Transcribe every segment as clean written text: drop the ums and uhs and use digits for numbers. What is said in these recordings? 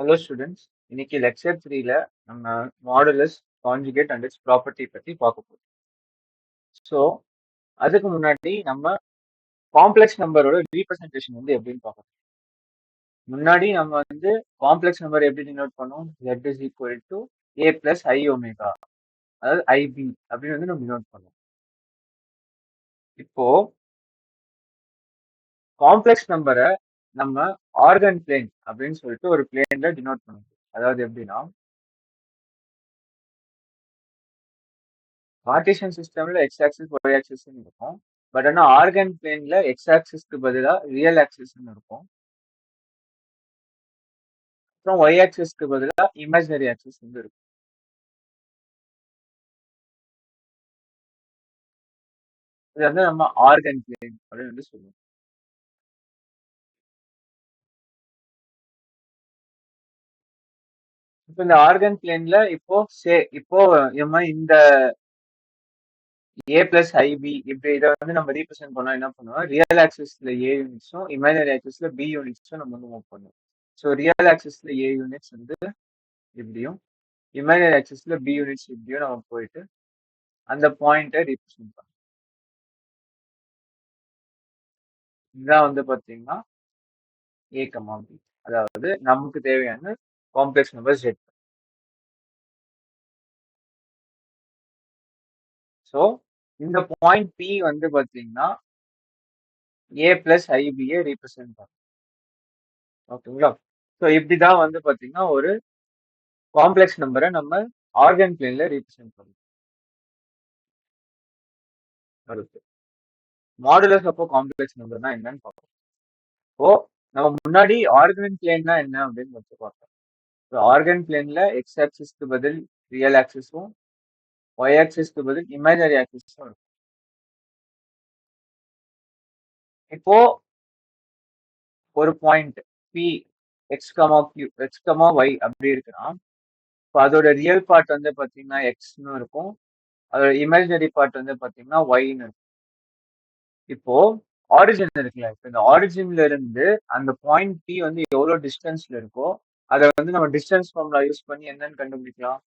Hello students, இன்னைக்கு lecture 3ல நம்ம modulus, conjugate and it's property பத்தி பார்க்க போறோம். ஸோ அதுக்கு முன்னாடி நம்ம காம்ப்ளெக்ஸ் நம்பரோட ரீப்ரசன்டேஷன் வந்து எப்படின்னு பார்க்கணும். முன்னாடி நம்ம வந்து காம்ப்ளெக்ஸ் நம்பர் எப்படி டினோட் பண்ணோம்? z is equal to a plus I omega, அதாவது ஐபி அப்படின்னு வந்து நம்ம டினோட் பண்ணோம். இப்போ காம்ப்ளெக்ஸ் நம்பரை நம்ம ஆர்கன் பிளேன் அப்படின்னு சொல்லிட்டு ஒரு பிளேன்ல டினோட் பண்ணுவோம். அதாவது எப்படின்னா, கார்ட்டீசியன் சிஸ்டம்ல எக்ஸ் ஆக்சிஸ் ஒய் ஆக்சிஸ் இருக்கும். பட் ஆனால் ஆர்கன் பிளேன்ல எக்ஸ் ஆக்சிஸ்க்கு பதிலாக ரியல் ஆக்சிஸ் இருக்கும். அப்புறம் ஒய் ஆக்சிஸ்க்கு பதிலாக இமேஜினரி ஆக்சிஸ் வந்து இருக்கும். இது வந்து நம்ம ஆர்கன் பிளேன் அப்படின்னு வந்து சொல்லுவோம். இப்போ இந்த ஆர்கன் பிளேன்ல இப்போ நம்ம இந்த ஏ பிளஸ் ஐபி இப்படி இதை வந்து நம்ம ரீப்ரசென்ட் பண்ணோம். என்ன பண்ணுவோம்? ரியல் ஆக்சிஸ்ல ஏ யூனிட்ஸும் இமேஜினரி ஆக்சிஸ்ல பி யூனிட்ஸும் நம்ம வந்து மூவ் பண்ணுவோம். ஸோ ரியல் ஆக்சிஸ்ல ஏ யூனிட்ஸ் வந்து இப்படியும் இமேஜினரி ஆக்சிஸ்ல பி யூனிட்ஸ் இப்படியும் நம்ம போயிட்டு அந்த பாயிண்ட்டை ரீப்ரசென்ட் பண்ணுவோம். இதுதான் வந்து பாத்தீங்கன்னா ஏ கமா பி, அதாவது நமக்கு தேவையான காம்ப்ளெக்ஸ் நம்பர் செட். ஸோ இந்த பாயிண்ட் பி வந்து பாத்தீங்கன்னா ஏ பிளஸ் ஐபியை ரீப்ரசென்ட் பண்ணும். ஓகேங்களா? ஸோ இப்படிதான் வந்து பாத்தீங்கன்னா ஒரு காம்ப்ளெக்ஸ் நம்பரை நம்ம ஆர்கன் பிளேன்ல ரீப்ரசென்ட் பண்ணும். அடுத்து மாடுலஸ் அப்போ காம்ப்ளெக்ஸ் நம்பர்னா என்னன்னு பார்ப்போம். இப்போ நம்ம முன்னாடி ஆர்கன் பிளேன்னா என்ன அப்படின்னு வச்சு பார்த்தோம். ஆர்கன் பிளேன்ல எக்ஸ் ஆக்சிஸ்க்கு பதில் ரியல் ஆக்சிஸும் ஒய் ஆக்சிஸ்க்கு பதில் இமேஜினரி ஆக்சிஸும் இருக்கும். இப்போ ஒரு point P x comma Q x comma y அப்படி இருக்குன்னா, இப்போ அதோட ரியல் பார்ட் வந்து பாத்தீங்கன்னா எக்ஸ்னு இருக்கும், அதோட இமேஜினரி பார்ட் வந்து பாத்தீங்கன்னா ஒய்னு இருக்கும். இப்போ ஆரிஜின் இருக்குல்ல, இப்போ இந்த ஆரிஜின்ல இருந்து அந்த பாயிண்ட் பி வந்து எவ்வளவு டிஸ்டன்ஸ்ல இருக்கோ அதை வந்து நம்ம டிஸ்டன்ஸ் ஃபார்முலா யூஸ் பண்ணி என்னன்னு கண்டுபிடிக்கலாம்.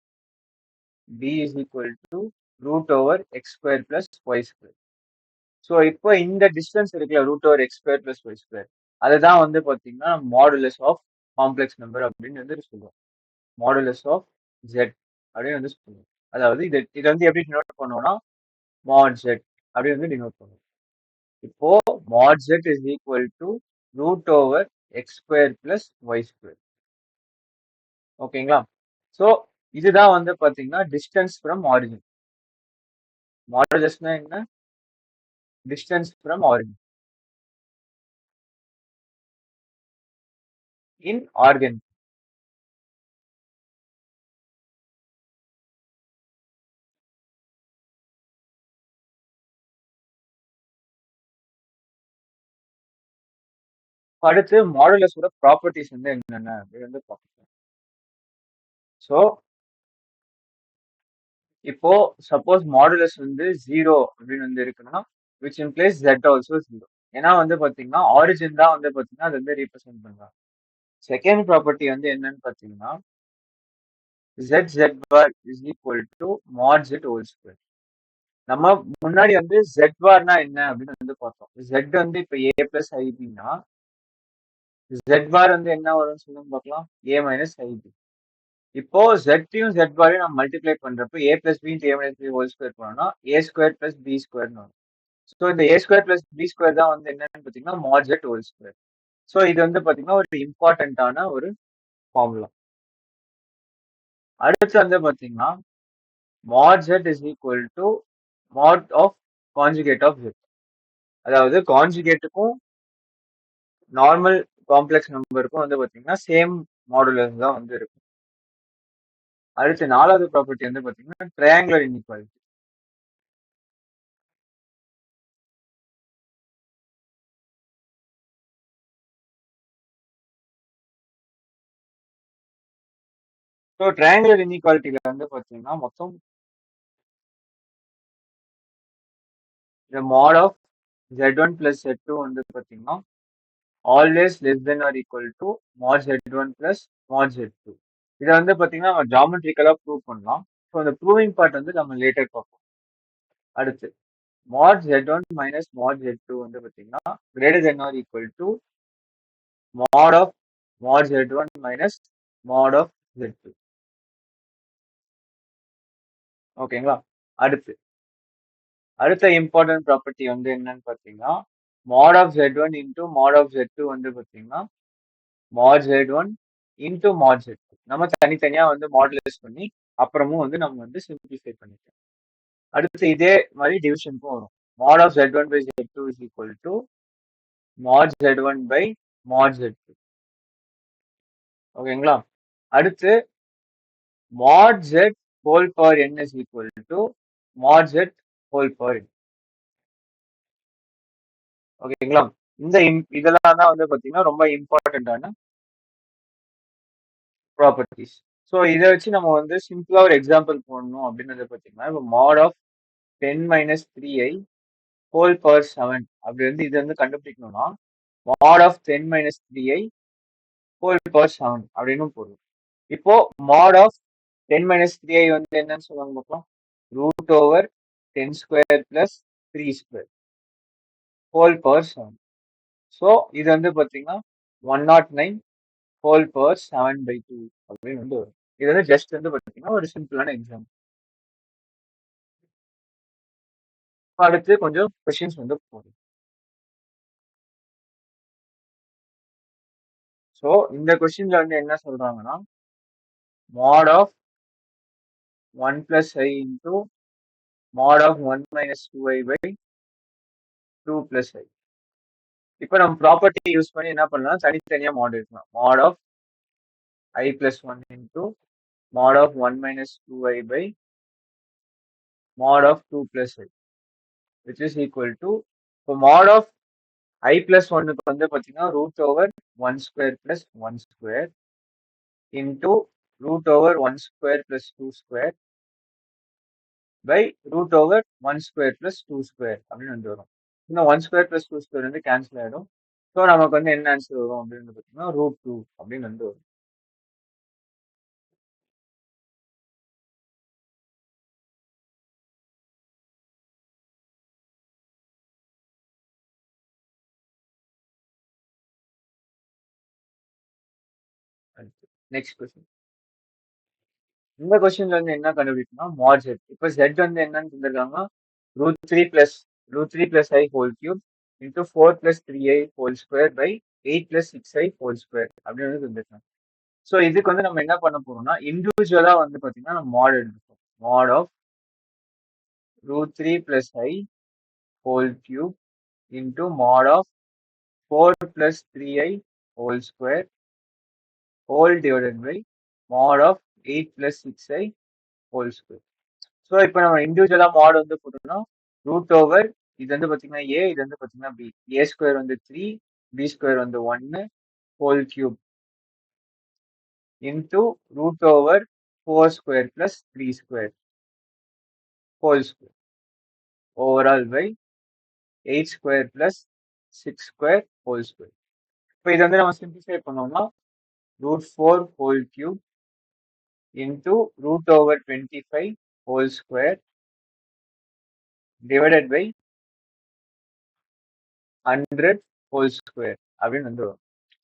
b is equal to root over x square plus y square. So இப்போ இந்த டிஸ்டன்ஸ் இருக்குல்ல, root over x square plus y square, அதுதான் வந்து பாத்தீங்கன்னா மாடுலஸ் ஆஃப் காம்ப்ளெக்ஸ் நம்பர் அப்படின்னு வந்து சொல்லுவோம். மாடுலஸ் ஆஃப் ஜெட் அப்படின்னு வந்து சொல்லுவோம். அதாவது இது வந்து எப்படி டினோட் பண்ணுவோம்னா மாட் ஜெட் அப்படின்னு வந்து டினோட் பண்ணுவோம். இப்போ mod z is equal to root over x square plus y square. ஓகேங்களா? ஸோ இதுதான் வந்து பாத்தீங்கன்னா டிஸ்டன்ஸ் ஃப்ரம் ஆரிஜின். மாடுலஸ்னா என்ன? Distance from origin in Argand. அடுத்து மாடுலஸோட ப்ராப்பர்ட்டிஸ் வந்து என்னென்ன அப்படின்னு வந்து பார்க்கலாம். ஸோ இப்போ சப்போஸ் மாடுலஸ் வந்து 0 அப்படின்னு வந்து இருக்குன்னா விச் இம்ப்ளைஸ் ஜெட் ஆல்சோ 0. ஏன்னா வந்து பாத்தீங்கன்னா ஆரிஜின் தான் வந்து பாத்தீங்கன்னா அது வந்து ரீப்ரசென்ட் பண்றாங்க. செகண்ட் ப்ராப்பர்ட்டி வந்து என்னன்னு பாத்தீங்கன்னா z z bar is equal to mod z whole square. நம்ம முன்னாடி வந்து ஜெட் பார்னா என்ன அப்படின்னு வந்து பார்த்தோம். ஜெட் வந்து இப்போ ஏ பிளஸ் ஐபின்னா ஜெட் பார் வந்து என்ன வரும்னு சொல்லுங்க பார்க்கலாம். ஏ மைனஸ் ஐபி. இப்போ ஜெட்டையும் ஜெட் பாரையும் நம்ம மல்டிப்ளை பண்றப்போ ஏ plus B A minus B whole square பண்ணோம்னா ஏ ஸ்கொயர் பிளஸ் பி ஸ்கொயர்னு வரும். ஸோ இந்த ஏ ஸ்கொயர் பிளஸ் பி ஸ்கொயர் தான் வந்து என்னன்னு பார்த்தீங்கன்னா mod z whole square. So இது வந்து பார்த்தீங்கன்னா ஒரு இம்பார்ட்டன்டான ஒரு ஃபார்முலா. அடுத்து வந்து பார்த்தீங்கன்னா mod z is equal to mod of conjugate of z. அதாவது கான்ஜுகேட்டுக்கும் நார்மல் காம்ப்ளெக்ஸ் நம்பருக்கும் வந்து பார்த்தீங்கன்னா சேம் மாடுலஸ் தான் வந்து இருக்கும். அடுத்து நாலாவது ப்ராப்பர்ட்டி வந்து பார்த்தீங்கன்னா ட்ரையாங்குலர் இன்இக்வாலிட்டி. ஸோ ட்ரையாங்குலர் இன்இக்வாலிட்டியில வந்து பார்த்தீங்கன்னா மொத்தம் இந்த மாட் ஆஃப் z1 பிளஸ் z2 வந்து பார்த்தீங்கன்னா always less than or equal to mod Z1 plus mod Z2. இதை வந்து பார்த்தீங்கன்னா நம்ம ஜாமெட்ரிக்கலாக ப்ரூவ் பண்ணலாம். ஸோ அந்த ப்ரூவிங் பார்ட் வந்து நம்ம லேட்டர் பார்ப்போம். அடுத்து மாட் Z1 மைனஸ் மாட் Z2 வந்து பார்த்தீங்கன்னா greater than or equal to mod of mod Z1 minus mod of Z2. ஓகேங்களா? அடுத்த இம்பார்ட்டன்ட் ப்ராப்பர்ட்டி வந்து என்னன்னு பார்த்தீங்கன்னா mod of Z1 into mod of Z2 வந்து பார்த்தீங்கன்னா மாட் Z1 இன்டூ மாட் Z2. நம்ம தனித்தனியா வந்து மாடுலேஸ் பண்ணி அப்புறமும் வந்து நம்ம வந்து சிம்பிளிஃபை பண்ணிக்கலாம். அடுத்து இதே மாதிரி டிவிஷனுக்கும் வரும். Mod of Z1 by Z2 is equal to mod Z1 by mod Z2. ஓகேங்களா? அடுத்து mod Z whole power n is equal to mod Z whole power n. ஓகேங்களா? இதெல்லாம் தான் வந்து பாத்தீங்கன்னா ரொம்ப இம்பார்ட்டன்டான ப்ராப்பர்ட்டிஸ். ஸோ இதை வச்சு நம்ம வந்து சிம்பிளா ஒரு எக்ஸாம்பிள் போடணும் அப்படின்னு பாத்தீங்கன்னா இப்போ mod of 10 minus 3i whole power 7 அப்படி வந்து இது வந்து கண்டுபிடிக்கணும்னா mod of 10 minus 3i whole power 7 அப்படின்னு போடுவோம். இப்போ மாட் ஆஃப் 10 மைனஸ் 3i வந்து என்னன்னு சொல்லுவாங்க பார்க்கலாம். Root over 10 square plus 3 square whole power 7. So இது வந்து பார்த்தீங்கன்னா 109 ஹோல் பவர் 7/2 அப்படின்னு வந்து வரும். இது வந்து ஜஸ்ட் வந்து பார்த்தீங்கன்னா ஒரு சிம்பிளான எக்ஸாம்பிள். அடுத்து கொஞ்சம் கொஸ்டின்ஸ் வந்து போகும். ஸோ இந்த கொஸ்டின்ல வந்து என்ன சொல்றாங்கன்னா mod of 1 plus I into mod of 1 minus 2i by 2 plus I. இப்போ நம்ம ப்ராப்பர்ட்டி யூஸ் பண்ணி என்ன பண்ணலாம், தனித்தனியா மாட் எடுக்கலாம். Mod of i plus 1 into mod of 1 minus 2i by mod of 2 plus i which is equal to இப்போ mod of i plus ஒன்னுக்கு வந்து பார்த்தீங்கன்னா root over 1 square plus 1 square into root over 1 square plus 2 square by root over 1 square plus 2 square அப்படின்னு வந்து வரும். இன்னும் 1 square plus 2 square வந்து cancel ஆகிடும். ஸோ நமக்கு வந்து என்ன ஆன்சர் வரும் அப்படின்னு பார்த்தீங்கன்னா ரூட் 2 அப்படின்னு வந்து வரும். Next question. இந்த கொஸ்டின்ல வந்து என்ன கண்டுபிடிக்கணும், மாட் Z. இப்போ Z வந்து என்னன்னு தந்திருக்காங்க, root three plus I whole cube into 4 plus 3i whole square by 8 plus 6i whole square அப்படின்னு வந்து தந்திருக்காங்க. ஸோ இதுக்கு வந்து நம்ம என்ன பண்ண போறோம்னா இண்டிவிஜுவலா வந்து பாத்தீங்கன்னா நம்ம மாட் எடுப்போம். Mod of root 3 plus I whole cube into mod of 4 plus 3i whole square whole divided by mod of 8 plus 6i whole square. So இப்போ நம்ம இண்டிவிஜுவலா மாட் வந்து போட்டோம்னா ரூட் ஓவர் இது வந்து பாத்தீங்கன்னா ஏ, இது வந்து பாத்தீங்கன்னா பி. ஏ ஸ்கொயர் வந்து 3, பி ஸ்கொயர் வந்து 1 whole cube into root over 4 square plus 3 square whole square overall by 8 square plus 6 square whole square. இப்போ இதை வந்து நம்ம சிம்பிளிஃபை பண்ணோம்னா root 4 whole cube into root over 25 whole square divided by 100 whole square அப்படின்னு வந்து வரும்.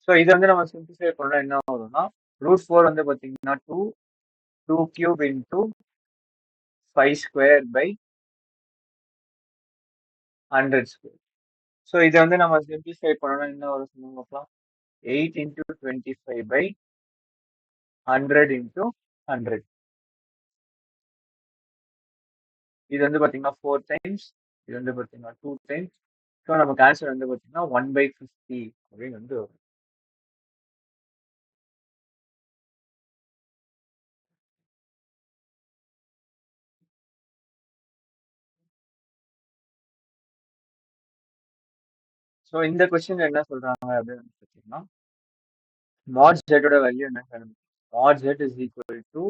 So இதை வந்து நம்ம சிம்பிளிஃபை பண்ணா என்ன வரும்னா ரூட் 4 வந்து பார்த்தீங்கன்னா 2 cube into 5 square by 100 square. So இதை வந்து நம்ம சிம்பிளிஃபை பண்ணோம்னா என்ன வரும் சொல்லுங்க பார்க்கலாம். 8 இன்டூ 25 பை 100 இன்டூ 100. இது வந்து பார்த்தீங்கன்னா 4 டைம்ஸ், இது வந்து பார்த்தீங்கன்னா 2 டைம்ஸ். ஸோ நமக்கு ஆன்சர் வந்து பார்த்தீங்கன்னா 1/50 அப்படின்னு வந்து வரும். ஸோ இந்த கொஸ்டின் என்ன சொல்றாங்க அப்படின்னு பார்த்தீங்கன்னா மாட் ஜெட்டோட வேல்யூ என்ன கண்டுபிடிக்கும். Mod z is equal to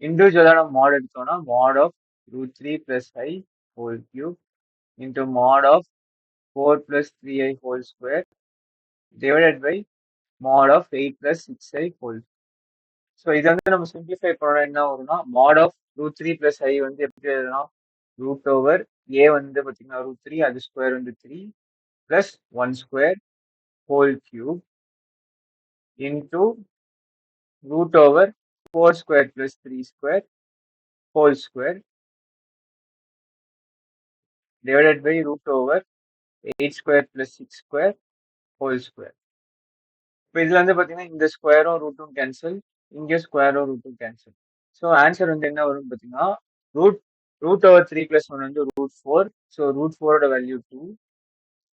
இண்டிவிஜுவலா நம்ம மாட் எடுத்தோம்னா mod of root 3 plus I whole cube into mod of 4 plus 3i whole square divided by mod of 8 plus 6i whole. So இதை வந்து நம்ம சிம்பிளிஃபை பண்ண என்ன வரும்னா mod of root 3 plus i வந்து எப்படி எழுதலாம் ரூட் ஓவர் ஏ வந்து பார்த்தீங்கன்னா ரூட் 3 அது ஸ்கொயர் வந்து 3 plus 1 square whole cube into root over 4 square plus 3 square whole square divided by root over 8 square plus 6 square whole square. இப்போ இதுல வந்து பார்த்தீங்கன்னா இந்த ஸ்கொயரும் ரூட்டும் கேன்சல் இங்கே ஸ்கொயரும் ரூட்டும் கேன்சல். ஸோ ஆன்சர் வந்து என்ன வரும்னு பார்த்தீங்கன்னா ரூட் ரூட் ஓவர் 3 plus 1 வந்து ரூட் 4. ஸோ ரூட் 4ஓட வேல்யூ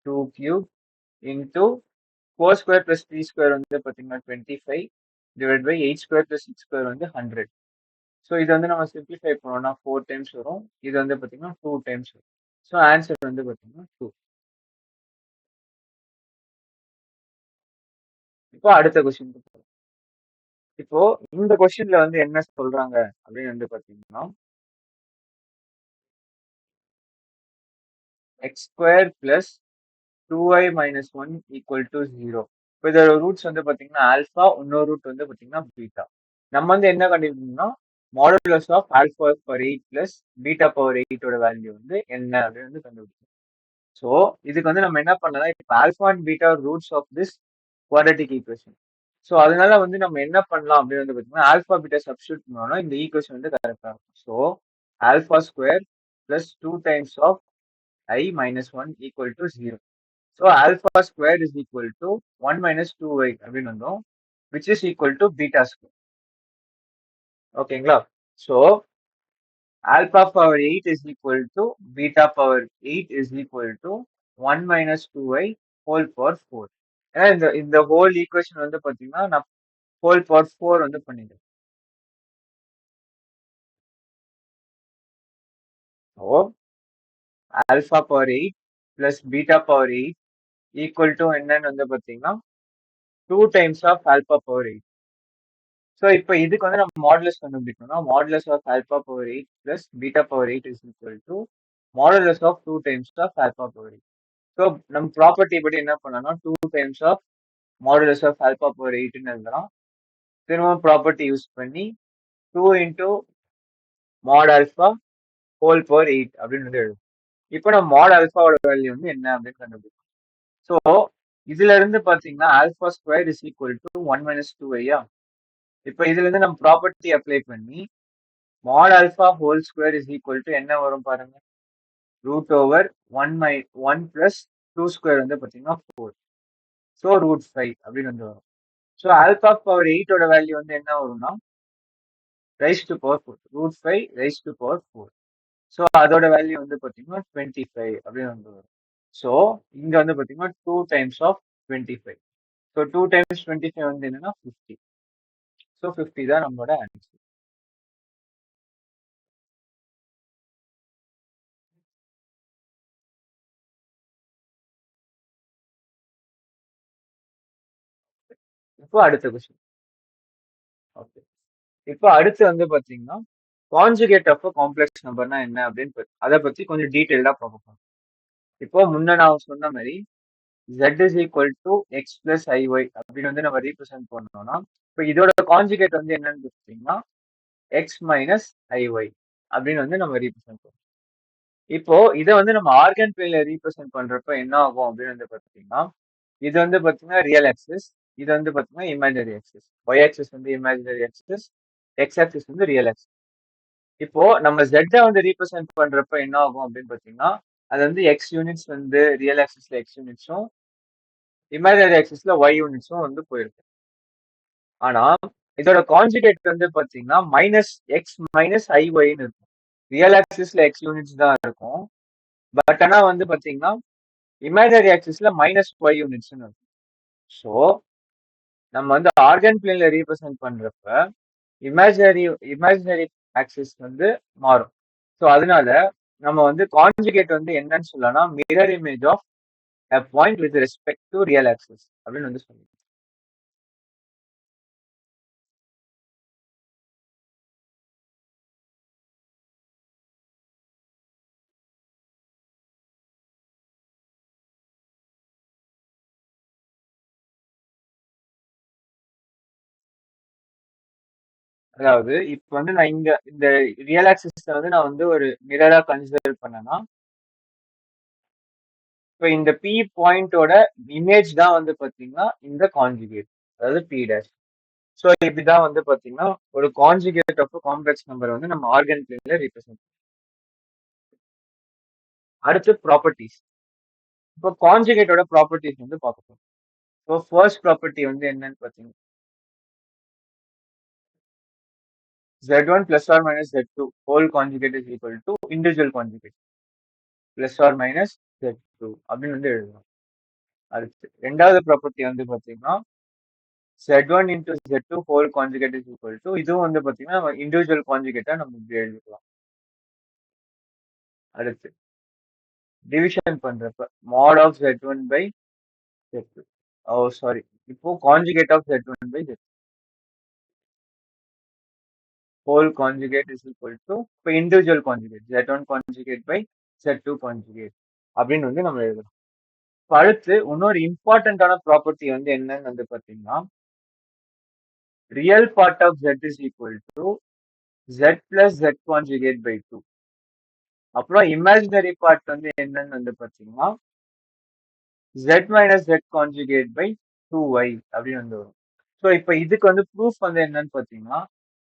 2 cube into 4 square plus 3 square வந்து பார்த்தீங்கன்னா 25 divided by 8 square plus 6 square வந்து 100. ஸோ இது வந்து நம்ம சிம்பிளிஃபை பண்ணோம்னா 4 டைம்ஸ் வரும். இது வந்து பார்த்தீங்கன்னா 2 டைம்ஸ் வரும். ஸோ ஆன்சர் வந்து பார்த்தீங்கன்னா 2. இப்போ அடுத்த கொஸ்டின். இப்போ இந்த கொஸ்டின்ல வந்து என்ன சொல்றாங்க அப்படின்னு வந்து பாத்தீங்கன்னா X square plus 2i minus 1 equal to 0. இப்போ இதோட ரூட்ஸ் வந்து பாத்தீங்கன்னா ஆல்பா, இன்னொரு ரூட் வந்து பாத்தீங்கன்னா பீட்டா. நம்ம வந்து என்ன கண்டுபிடிக்கணும்னா modulus of alpha power 8 plus beta power 8ஓட வேல்யூ வந்து என்ன அப்படின்னு வந்து கண்டுபிடிக்கணும். ஸோ இதுக்கு வந்து நம்ம என்ன பண்ணலாம், இப்போ alpha and beta roots of this quadratic equation. So அதனால வந்து நம்ம என்ன பண்ணலாம் அப்படின்னு வந்து பார்த்தீங்கன்னா ஆல்பா பீட்டா சப்ஸ்டியூட் பண்ணோம்னா இந்த ஈக்குவேஷன் வந்து கரெக்டாக இருக்கும். So alpha square plus 2 times of I minus 1 equal to 0. So alpha square is equal to 1 minus 2i அப்படின்னு வந்தோம், which is equal to beta square. ஓகேங்களா? So alpha power 8 is equal to beta power 8 is equal to 1 minus 2i whole power 4. ஏன்னா இந்த whole equation வந்து பார்த்தீங்கன்னா நான் whole power 4 வந்து பண்ணிடுறேன். So alpha power 8 plus beta power 8 equal to என்னன்னு வந்து பார்த்தீங்கன்னா 2 times of alpha power 8. So இப்போ இதுக்கு வந்து நம்ம மாடுலஸ் கண்டுபிடிக்கணும்னா modulus of alpha power 8 plus beta power 8 is equal to modulus of 2 times of alpha power 8. So நம்ம property படி என்ன பண்ணலாம்னா 2 times of modulus of alpha power 8ன்னு எழுதலாம். திரும்ப ப்ராப்பர்ட்டி யூஸ் பண்ணி 2 இன்டூ மாட் ஆல்பா ஹோல் பவர் 8 அப்படின்னு வந்து எழுதும். இப்போ நம்ம மாட் ஆல்பாவோட வேல்யூ வந்து என்ன அப்படின்னு கண்டுபிடிக்கும். ஸோ இதுல இருந்து பாத்தீங்கன்னா alpha square is equal to 1 minus 2ஐயா. இப்போ இதுல இருந்து நம்ம ப்ராப்பர்ட்டி அப்ளை பண்ணி mod alpha whole square is equal to என்ன வரும் பாருங்க, ரூட் ஓவர் 1 பிளஸ் 2 ஸ்கொயர் வந்து பாத்தீங்கன்னா 4. ஸோ ரூட் 5 அப்படின்னு வந்து வரும். ஸோ ஆல்பா பவர் 8ஓட வேல்யூ வந்து என்ன வரும்னா raise to power 4, root 5 raise to power 4. So அதோட வேல்யூ வந்து பார்த்தீங்கன்னா 25 அப்படின்னு வந்து வரும். ஸோ இங்க வந்து பார்த்தீங்கன்னா 2 டைம்ஸ் ஆஃப் 25. ஸோ 2 டைம்ஸ் 25 வந்து என்னன்னா 50. ஸோ 50 தான் நம்மளோட ஆன்சர். இப்போ அடுத்த கொஸ்டின். ஓகே, இப்போ அடுத்து வந்து பார்த்தீங்கன்னா கான்ஜுகேட் ஆஃப் காம்ப்ளெக்ஸ் நம்பர்னா என்ன அப்படின்னு அதை பத்தி கொஞ்சம் டீட்டெயில்டா பார்ப்போம். இப்போ முன்ன நான் சொன்ன மாதிரி z is equal to x plus iy அப்படின்னு வந்து நம்ம ரீப்ரசென்ட் பண்ணோம்னா இப்போ இதோட கான்ஜுகேட் வந்து என்னன்னு பார்த்தீங்கன்னா x மைனஸ் iy அப்படின்னு வந்து நம்ம ரீப்ரசென்ட் பண்ணுவோம். இப்போ இதை வந்து நம்ம ஆர்கன் பிளேன்ல ரீப்ரசென்ட் பண்றப்ப என்ன ஆகும் அப்படின்னு வந்து பாத்தீங்கன்னா இது வந்து பாத்தீங்கன்னா ரியல் ஆக்சிஸ், இது வந்து பாத்தீங்கன்னா இமேஜினரி ஆக்சிஸ். ஒய் ஆக்சிஸ் வந்து இமேஜினரி ஆக்சிஸ், எக்ஸ் ஆக்சிஸ் வந்து ரியல் ஆக்சிஸ். இப்போ நம்ம ஜெட்டை வந்து ரீப்ரசென்ட் பண்றப்ப என்ன ஆகும் அப்படின்னு பாத்தீங்கன்னா அது வந்து எக்ஸ் யூனிட்ஸ் வந்து ரியல் ஆக்சிஸ்ல எக்ஸ் யூனிட்ஸும் இமேஜினரி ஆக்சிஸ்ல ஒய் யூனிட்ஸும் வந்து போயிருக்கு. ஆனா இதோட கான்ஜுகேட் வந்து பாத்தீங்கன்னா மைனஸ் எக்ஸ் மைனஸ் ஐஒய்னு இருக்கும். ரியல் ஆக்சிஸ்ல எக்ஸ் யூனிட்ஸ் தான் இருக்கும், பட் ஆனா வந்து பாத்தீங்கன்னா இமேஜினரி ஆக்சிஸ்ல மைனஸ் ஒய் யூனிட்ஸ் இருக்கும். ஸோ நம்ம வந்து ஆர்கன் பிளேன்ல ரீப்ரசென்ட் பண்றப்ப இமேஜினரி இமேஜினரி ஆக்சிஸ் வந்து மாறும். ஸோ அதனால நம்ம வந்து கான்ஜுகேட் வந்து என்னன்னு சொல்லலாம்னா mirror image of a point with respect to real axis அப்படின்னு வந்து சொல்லுவோம். அதாவது இப்ப வந்து நான் இந்த ரியல் ஆக்சிஸ்ல வந்து நான் வந்து ஒரு மிரரா கன்சிடர் பண்ணேன்னா, இப்ப இந்த பி பாயிண்டோட இமேஜ் தான் வந்து பாத்தீங்கன்னா இந்த கான்ஜுகேட், அதாவது பி டேஷ். ஸோ இப்படிதான் வந்து பாத்தீங்கன்னா ஒரு கான்ஜுகேட் ஆஃப் காம்ப்ளெக்ஸ் நம்பர் வந்து நம்ம ஆர்கன் பிளேன்ல ரீப்ரசென்ட். அடுத்து ப்ராப்பர்ட்டிஸ். இப்போ கான்ஜுகேட்டோட ப்ராப்பர்ட்டிஸ் வந்து பார்க்கணும். ஸோ ஃபர்ஸ்ட் ப்ராப்பர்ட்டி வந்து என்னன்னு பாத்தீங்கன்னா Z1 plus or minus Z2 whole conjugate is equal to individual conjugate plus or minus Z2 அப்படின்னு வந்து எழுதணும். அடுத்து ரெண்டாவது ப்ராப்பர்ட்டி வந்து பாத்தீங்கன்னா Z1 into Z2 whole conjugate is equal to இதுவும் வந்து பாத்தீங்கன்னா நம்ம இண்டிவிஜுவல் கான்ஜுகேட்டா நம்ம இப்படி எழுதிக்கலாம். அடுத்து டிவிஷன் பண்றப்ப mod of Z1 by Z2. Oh sorry, இப்போ conjugate of Z1 by Z2 whole conjugate is equal to இப்போ individual conjugate Z1 conjugate by Z2 conjugate அப்படின்னு வந்து நம்ம எழுதலாம். இப்ப அடுத்து இன்னொரு இம்பார்ட்டன்டான ப்ராப்பர்ட்டி வந்து என்னன்னு வந்து பாத்தீங்கன்னா real part of Z is equal to Z plus Z conjugate by 2. அப்புறம் இமேஜினரி பார்ட் வந்து என்னன்னு வந்து பாத்தீங்கன்னா Z minus Z conjugate by 2y அப்படின்னு வந்து வரும். ஸோ இப்போ இதுக்கு வந்து ப்ரூஃப் வந்து என்னன்னு பாத்தீங்கன்னா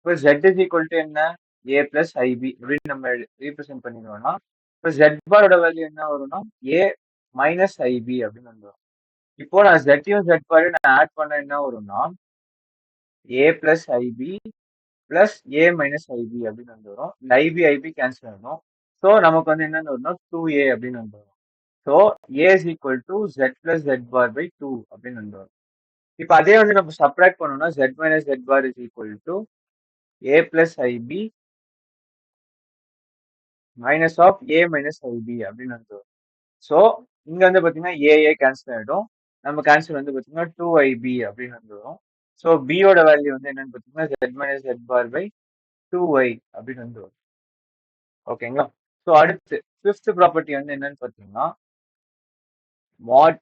இப்போ Z is equal to என்ன A plus IB அப்படின்னு நம்ம ரீப்ரசென்ட் பண்ணிடுவோம்னா இப்போ Z பாரோட வேல்யூ என்ன வரும்னா A minus IB அப்படின்னு வந்து வரும். இப்போ நான் Z-யும் Z பாரையும் நான் ஆட் பண்ண என்ன வரும்னா A plus IB plus A minus IB அப்படின்னு வந்து வரும். IB IB கேன்சல் ஆகும். ஸோ நமக்கு வந்து என்னன்னு வரும்னா 2A அப்படின்னு வந்து வரும். So A is equal to Z plus Z bar by 2 அப்படின்னு வந்து வரும். இப்போ அதே வந்து நம்ம சப்ராக்ட் பண்ணோம்னா Z minus Z bar is equal to A plus IB minus of A minus IB அப்படின்னு வந்து வரும். ஸோ இங்க வந்து பாத்தீங்கன்னா AA கேன்சல் ஆயிடும். நம்ம கேன்சல் வந்து பாத்தீங்கன்னா 2IB அப்படின்னு வந்து வரும். ஸோ B யோட வேல்யூ வந்து என்னன்னு பாத்தீங்கன்னா Z minus Z bar by 2y அப்படின்னு வந்து வரும். ஓகேங்களா? ஸோ அடுத்து ஃபிஃப்த் ப்ராப்பர்ட்டி வந்து என்னன்னு பாத்தீங்கன்னா mod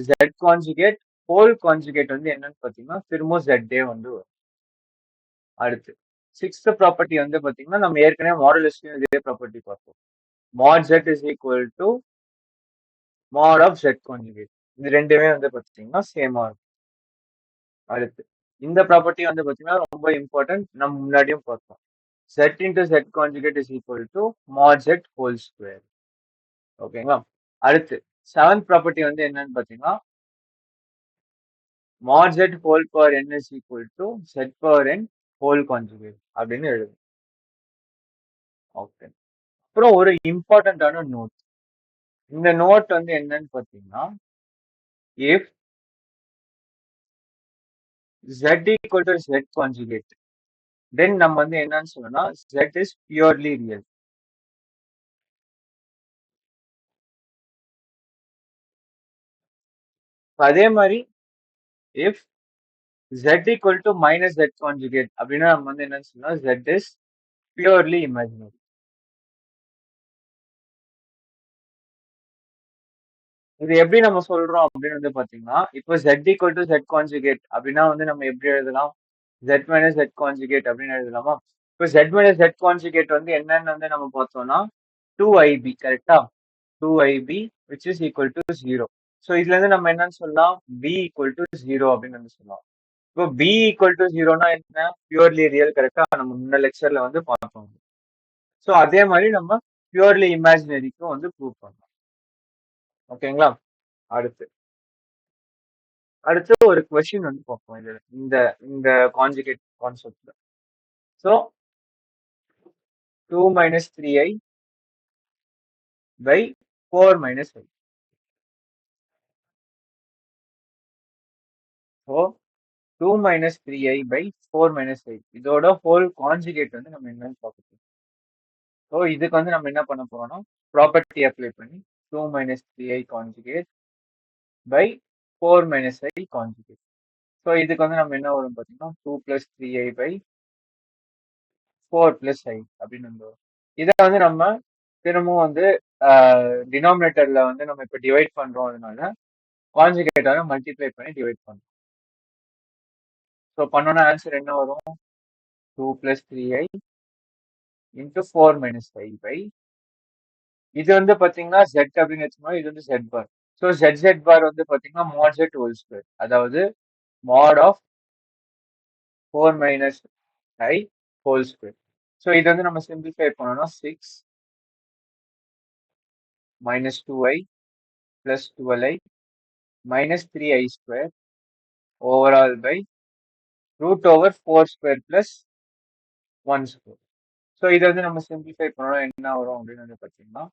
Z conjugate whole conjugate வந்து என்னன்னு பாத்தீங்கன்னா திரும்ப Z வந்து வரும். அடுத்து சிக்ஸ்த் ப்ராப்பர்ட்டி வந்து பாத்தீங்கன்னா நம்ம ஏற்கனவே மாடுலஸ்லயும் இதே ப்ராப்பர்ட்டி பார்த்தோம். mod Z is equal to mod of Z conjugate. இது ரெண்டுமே வந்து பாத்தீங்கன்னா சேமா இருக்கும். அடுத்து இந்த ப்ராப்பர்ட்டி வந்து பாத்தீங்கன்னா ரொம்ப இம்பார்ட்டன்ட், நம்ம முன்னாடியும் பார்த்தோம். Z into Z conjugate is equal to mod Z whole square. ஓகேங்களா? அடுத்து செவன்த் ப்ராப்பர்ட்டி வந்து என்னன்னு பாத்தீங்கன்னா mod Z whole power n is equal to Z power n whole conjugate அப்படின்னு எழுதும். ஓகே. அப்புறம் ஒரு இம்பார்ட்டன்டான நோட். இந்த நோட் வந்து என்னன்னு பாத்தீங்கன்னா if Z equal to Z conjugate then நம்ம வந்து என்னன்னு சொல்லணும்னா Z is purely real. அதே மாதிரி if Z equal to minus Z conjugate அப்படின்னா நம்ம வந்து என்னன்னு சொல்லணும் Z is purely imaginary. இது எப்படி நம்ம சொல்றோம் அப்படின்னு வந்து பாத்தீங்கன்னா இப்போ Z equal to Z conjugate அப்படின்னா வந்து நம்ம எப்படி எழுதலாம் Z minus Z conjugate அப்படின்னு எழுதலாமா? இப்போ Z minus Z conjugate வந்து என்னன்னு வந்து நம்ம பார்த்தோம்னா 2IB கரெக்டா? 2IB which is equal to 0. So இதுல இருந்து நம்ம என்னன்னு சொல்லலாம் B equal to 0 அப்படின்னு வந்து சொல்லலாம். இப்போ B equal to 0னா என்ன பியூர்லி ரியல் கரெக்டா? நம்ம முன்ன லெக்சர்ல வந்து பார்த்தோம். ஸோ அதே மாதிரி நம்ம பியூர்லி இமேஜினரிக்கும் வந்து ப்ரூவ் பண்ணலாம். ஓகேங்களா? அடுத்து அடுத்து ஒரு கொஸ்டின் வந்து பார்ப்போம் இதுல இந்த இந்த கான்ஜுகேட் கான்செப்ட்ல. So 2 minus 3i by 4 minus i. So 2 minus 3i by 4 minus i இதோட ஹோல் கான்ஜுகேட் வந்து நம்ம என்னன்னு பார்க்கணும். ஸோ இதுக்கு வந்து நம்ம என்ன பண்ண போறோம்னா ப்ராப்பர்ட்டி அப்ளை பண்ணி 2 minus 3i conjugate by 4 minus i conjugate. So இதுக்கு வந்து நம்ம என்ன வரும் பார்த்தீங்கன்னா 2 plus 3i by 4 plus i அப்படின்னு வந்து வரும். இதை வந்து நம்ம திரும்பவும் வந்து டினாமினேட்டர்ல வந்து நம்ம இப்போ டிவைட் பண்றோம், அதனால கான்ஜுகேட்டால மல்டிப்ளை பண்ணி டிவைட் பண்றோம். ஸோ பண்ணோன்னா ஆன்சர் என்ன வரும் 2 plus 3i into 4 minus 5 by இது வந்து பாத்தீங்கன்னா z அப்படின்னு வச்சுக்கோங்க, இது வந்து z bar. So zz bar வந்து பாத்தீங்கன்னா mod z whole square, அதாவது mod of 4 minus i whole square. So இது வந்து நம்ம சிம்பிளிஃபை பண்ணோம்னா 6 minus 2i plus 12i minus 3i square overall by root over 4 square plus 1 square. So இதை வந்து நம்ம சிம்பிளிஃபை பண்ணோம்னா என்ன வரும் அப்படின்னு வந்து பார்த்தீங்கன்னா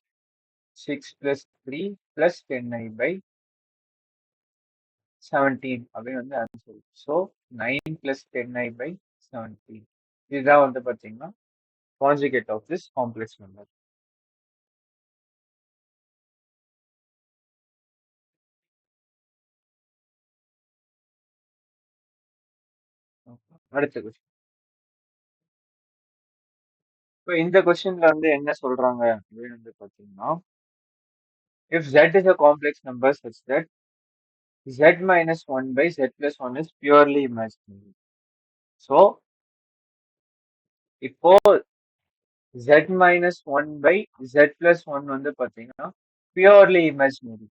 6 plus 3 plus 10i by 17 அப்படின்னு வந்து answer. So 9 plus 10i by 17 இதுதான் வந்து பார்த்தீங்கன்னா conjugate of this complex number. அடுத்த கொஸ்டின். இப்போ இந்த கொஸ்டின்ல வந்து என்ன சொல்றாங்க அப்படின்னு வந்து பார்த்தீங்கன்னா, if z is a complex number such that z minus 1 by z plus 1 is purely imaginary. So இப்போ z minus 1 by z plus 1 வந்து பார்த்தீங்கன்னா purely imaginary.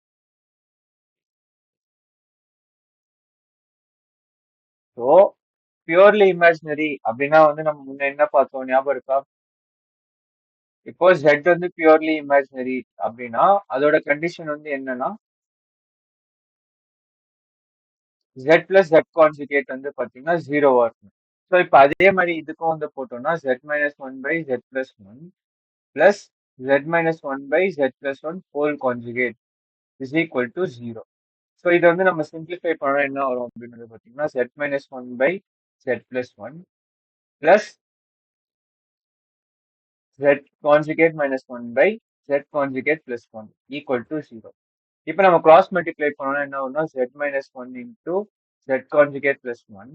So purely imaginary அப்படின்னா வந்து நம்ம முன்ன என்ன பார்த்தோம் ஞாபகம் இருக்கா? இப்போ z வந்து பியூர்லி இமேஜினரி அப்படின்னா அதோட கண்டிஷன் வந்து என்னன்னா z பிளஸ் z கான்ஜுகேட் வந்து பாத்தீங்கன்னா 0வா இருக்கும். ஸோ இப்போ அதே மாதிரி இதுக்கும் வந்து போட்டோம்னா z minus 1 by z plus 1 plus z minus 1 by z plus 1 whole conjugate is equal to 0. So இதை வந்து நம்ம சிம்பிளிஃபை பண்ணா என்ன வரும் அப்படின்னு பார்த்தீங்கன்னா z minus 1 by z plus 1 plus z conjugate minus 1 by z conjugate plus 1 equal to 0. இப்போ நம்ம கிராஸ் மல்டிப்ளை பண்ணோம்னா என்ன ஆகும்னா z minus 1 into z conjugate plus 1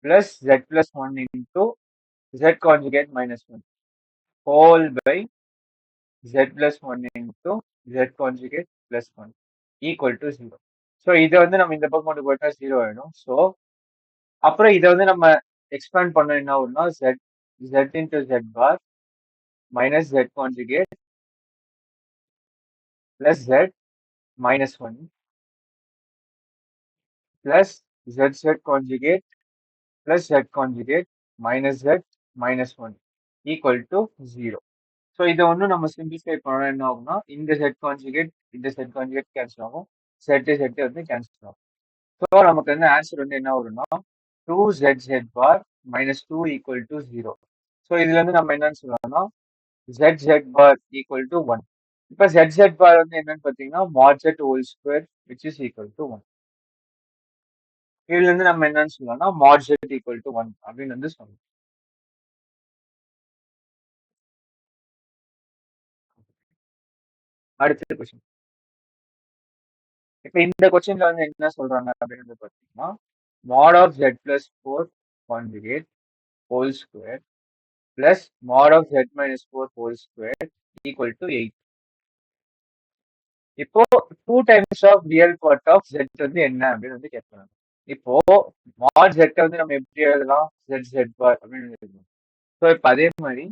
plus z plus 1 into z conjugate minus 1 whole by z plus 1 into z conjugate plus 1 equal to 0. So இதை வந்து நம்ம இந்த பக்கம் கொண்டு போயிட்டா 0 ஆயிடும். ஸோ அப்புறம் இதை வந்து நம்ம எக்ஸ்பேண்ட் பண்ண என்ன ஆகும்னா z into z bar minus z conjugate plus z minus 1 plus zz conjugate plus z conjugate minus z minus 1 equal to 0. So இதை வந்து நம்ம சிம்பிளிஃபை பண்ணோம்னா என்ன ஆகும்னா இந்த z conjugate கேன்சல் ஆகும், z வந்து கேன்சல் ஆகும். ஸோ நமக்கு வந்து ஆன்சர் வந்து என்ன வரும்னா 2zz bar minus 2 equal to 0. So இதுல இருந்து நம்ம என்னன்னு சொல்லலாம்னா zz bar equal to 1. இப்போ zz bar வந்து என்னன்னு பார்த்தீங்கன்னா mod z whole square which is equal to 1. இதுல இருந்து நம்ம என்னன்னு சொல்லலாம்னா mod z equal to 1 அப்படின்னு வந்து சொல்லலாம். அடுத்த கொஸ்டின். இப்ப இந்த கொஸ்டின்ல வந்து என்ன சொல்றாங்க அப்படின்னு வந்து பார்த்தீங்கன்னா mod of z plus 4 conjugate whole square plus mod of z minus 4 whole square equal to 8. இப்போ 2 times of real part of z வந்து என்ன அப்படின்னு வந்து கேட்கறாங்க. இப்போ mod z வந்து நம்ம எப்படி எழுதலாம் zz bar அப்படின்னு எழுதலாம். ஸோ இப்போ அதே மாதிரி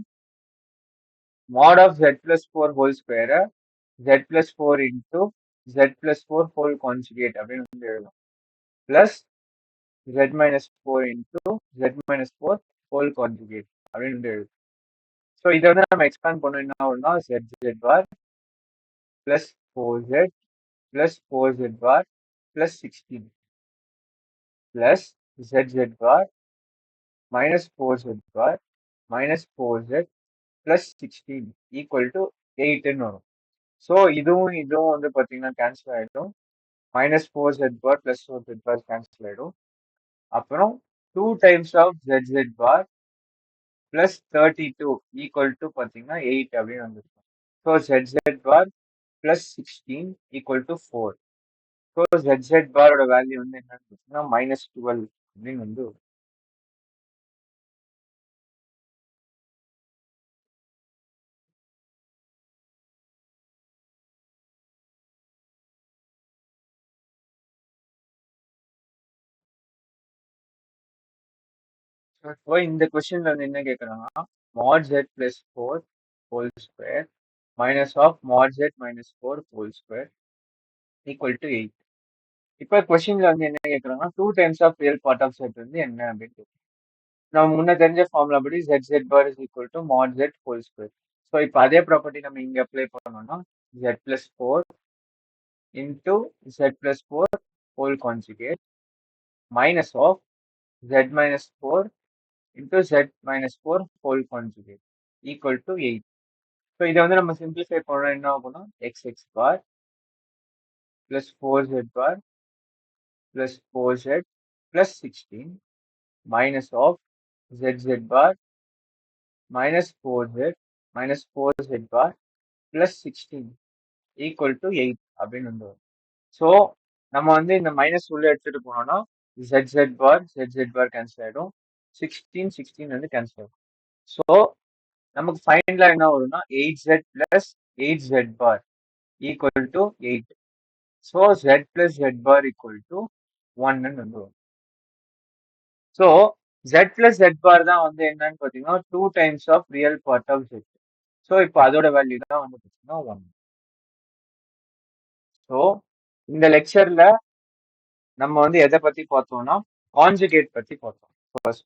mod of z plus 4 whole square z plus 4 into z plus 4 whole conjugate அப்படின்னு வந்து எழுதலாம். Plus z minus 4 into z minus 4 whole conjugate அப்படின்னு வந்து எழுதலாம். ஸோ இதை வந்து நம்ம எக்ஸ்பேண்ட் பண்ணோம் என்ன ஆகும்னா zz bar plus 4z plus 4z bar plus 16 plus zz bar minus 4z bar minus 4z plus 16 equal to 8ன்னு வரும். ஸோ இதுவும் வந்து பார்த்தீங்கன்னா கேன்சல் ஆகிடும். minus 4z bar plus 4z bar cancel ஆகிடும். அப்புறம் 2 times of zz bar plus 32 equal to பார்த்தீங்கன்னா 8 அப்படின்னு வந்துருக்கும். So zz bar plus 16 equal to 4. So zz பாரோட வேல்யூ வந்து என்னன்னு பார்த்தீங்கன்னா -12 அப்படின்னு வந்து வரும். இப்போ இந்த கொஸ்டின்ல வந்து என்ன கேட்குறாங்கன்னா mod z plus 4 whole square minus of mod z minus 4 whole square equal to 8. இப்போ கொஸ்டின்ல வந்து என்ன கேட்குறாங்கன்னா 2 times of real part of z வந்து என்ன அப்படின்னு நம்ம முன்ன தெரிஞ்ச ஃபார்முலா படி z bar is equal to mod z whole square. So இப்போ அதே ப்ராப்பர்ட்டி நம்ம இங்க அப்ளை பண்ணோம்னா z plus 4 into z plus 4 whole conjugate minus of z minus 4 into z minus 4 whole conjugate equal to 8. So இதை வந்து நம்ம simplify பண்ணோம் என்ன ஆகும்னா xx bar plus 4z bar plus 4z plus 16 minus of zz bar minus 4z minus 4z bar plus 16 equal to 8 அப்படின்னு வந்து வரும். So நம்ம வந்து இந்த மைனஸ் உள்ள எடுத்துட்டு போனோம்னா zz bar கேன்சல் ஆயிடும், 16 வந்து கேன்சல் ஆகும். ஸோ நமக்கு ஃபைனலா என்ன வரும்னா 8z plus 8z bar equal to 8. So z plus z bar equal to 1 ன்னு வந்து வரும். So z plus z bar தான் வந்து என்னன்னு பார்த்தீங்கன்னா 2 times of real part of z. So இப்போ அதோட வேல்யூ தான் வந்து பார்த்தீங்கன்னா 1. ஸோ இந்த லெக்சர்ல நம்ம வந்து எதை பத்தி பார்த்தோம்னா கான்ஜுகேட் பத்தி பார்த்தோம். ஃபர்ஸ்ட்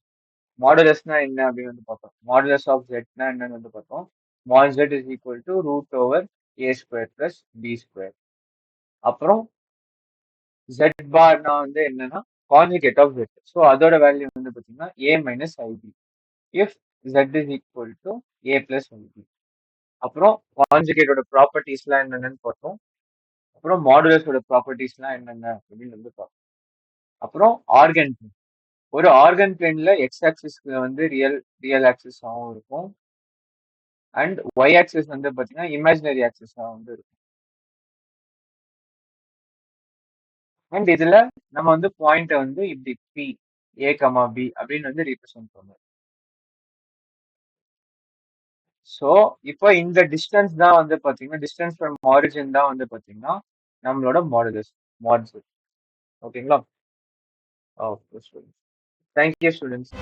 மாடுலஸ்னா என்ன அப்படின்னு வந்து பார்த்தோம். மாடுலஸ் ஆஃப் ஜெட்னா என்னன்னு வந்து பார்த்தோம். Mod z is equal to root over a square plus b square. அப்புறம் z பார்னா வந்து என்னன்னா கான்ஜுகேட் ஆஃப் z. ஸோ அதோட வேல்யூ வந்து பார்த்தீங்கன்னா a minus i b if z is equal to a plus i b. அப்புறம் கான்ஜுகேட்டோட ப்ராப்பர்ட்டிஸ்லாம் என்னென்னு பார்த்தோம். அப்புறம் மாடுலஸோட ப்ராப்பர்ட்டிஸ்லாம் என்னென்ன அப்படின்னு வந்து பார்த்தோம். அப்புறம் ஆர்கன் பிளேன், ஒரு ஆர்கன் பிளேன்ல எக்ஸ் ஆக்சிஸ்க்கு வந்து ரியல் ஆக்சிஸாகவும் இருக்கும் அண்ட் ஒய் ஆக்சிஸ் வந்து பார்த்தீங்கன்னா இமேஜினரி ஆக்சிஸாக வந்து இருக்கும். அண்ட் இதுல நம்ம வந்து பாயிண்ட்டை வந்து இப்படி பி ஏ கமா பி அப்படின்னு வந்து ரீப்ரசென்ட் பண்ணுவோம். ஸோ இப்போ இந்த டிஸ்டன்ஸ் தான் வந்து பார்த்தீங்கன்னா டிஸ்டன்ஸ் ஃப்ரம் ஆரிஜின் தான் வந்து பார்த்தீங்கன்னா நம்மளோட மாடுலஸ் மாட்ஸ். ஓகேங்களா? Okay students. Thank you students.